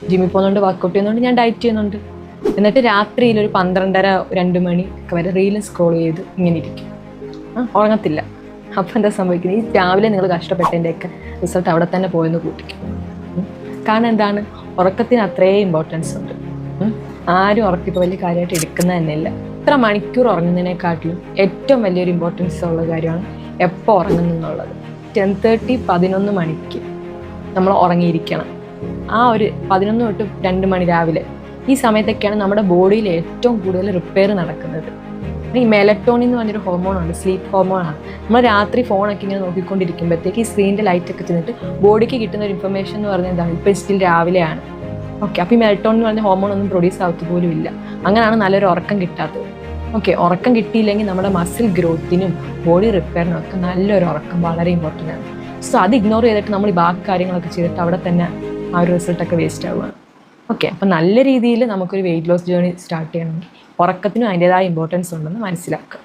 ജിമ്മിൽ പോകുന്നുണ്ട്, വർക്കൗട്ട് ചെയ്യുന്നുണ്ട്, ഞാൻ ഡയറ്റ് ചെയ്യുന്നുണ്ട്. എന്നിട്ട് രാത്രിയിൽ ഒരു 12:30-2 മണി ഒക്കെ വരെ റീലും സ്ക്രോൾ ചെയ്ത് ഇങ്ങനെ ഇരിക്കും, ഉറങ്ങത്തില്ല. അപ്പം എന്താ സംഭവിക്കുന്നത്? ഈ രാവിലെ നിങ്ങൾ കഷ്ടപ്പെട്ടതിൻ്റെയൊക്കെ റിസൾട്ട് അവിടെ തന്നെ പോയെന്ന് കൂട്ടിക്കും. കാരണം എന്താണ്? ഉറക്കത്തിന് അത്രയും ഇമ്പോർട്ടൻസ് ഉണ്ട്. ആരും ഉറക്കിപ്പോൾ വലിയ കാര്യമായിട്ട് എടുക്കുന്നത് തന്നെയില്ല. ഇത്ര മണിക്കൂർ ഉറങ്ങുന്നതിനെക്കാട്ടിലും ഏറ്റവും വലിയൊരു ഇമ്പോർട്ടൻസ് ഉള്ള കാര്യമാണ് എപ്പോൾ ഉറങ്ങുന്നു എന്നുള്ളത്. 10:30-11 മണിക്ക് നമ്മൾ ഉറങ്ങിയിരിക്കണം. ആ ഒരു 11 തൊട്ട് 2 മണി രാവിലെ, ഈ സമയത്തൊക്കെയാണ് നമ്മുടെ ബോഡിയിൽ ഏറ്റവും കൂടുതൽ റിപ്പയർ നടക്കുന്നത്. ഈ മെലറ്റോണിൻ എന്ന് പറഞ്ഞൊരു ഹോർമോണുണ്ട്, സ്ലീപ്പ് ഹോർമോണാണ്. നമ്മൾ രാത്രി ഫോണൊക്കെ ഇങ്ങനെ നോക്കിക്കൊണ്ടിരിക്കുമ്പോഴത്തേക്ക് ഈ സ്ക്രീനിൻ്റെ ലൈറ്റൊക്കെ ചെന്നിട്ട് ബോഡിക്ക് കിട്ടുന്ന ഒരു ഇൻഫർമേഷൻ എന്ന് പറഞ്ഞാൽ എന്താണ്? ഇപ്പോൾ സ്റ്റിൽ രാവിലെയാണ്. ഓക്കെ, അപ്പോൾ ഈ മെലറ്റോണിൻ എന്ന് പറഞ്ഞ ഹോർമോൺ ഒന്നും പ്രൊഡ്യൂസ് ആവത്ത് പോലും ഇല്ല. അങ്ങനെയാണ് നല്ലൊരു ഉറക്കം കിട്ടാത്തത്. ഓക്കെ, ഉറക്കം കിട്ടിയില്ലെങ്കിൽ നമ്മുടെ മസിൽ ഗ്രോത്തിനും ബോഡി റിപ്പയറിനും ഒക്കെ നല്ലൊരു ഉറക്കം വളരെ ഇമ്പോർട്ടൻ്റ് ആണ്. സോ അത് ഇഗ്നോർ ചെയ്തിട്ട് നമ്മൾ ഈ ബാക്കി കാര്യങ്ങളൊക്കെ ചെയ്തിട്ട് അവിടെ തന്നെ ആ ഒരു റിസൾട്ടൊക്കെ വേസ്റ്റ് ആവുകയാണ്. ഓക്കെ, അപ്പം നല്ല രീതിയിൽ നമുക്കൊരു വെയിറ്റ് ലോസ് ജേർണി സ്റ്റാർട്ട് ചെയ്യണമെങ്കിൽ ഉറക്കത്തിനും അതിൻ്റേതായ ഇമ്പോർട്ടൻസ് ഉണ്ടെന്ന് മനസ്സിലാക്കുക.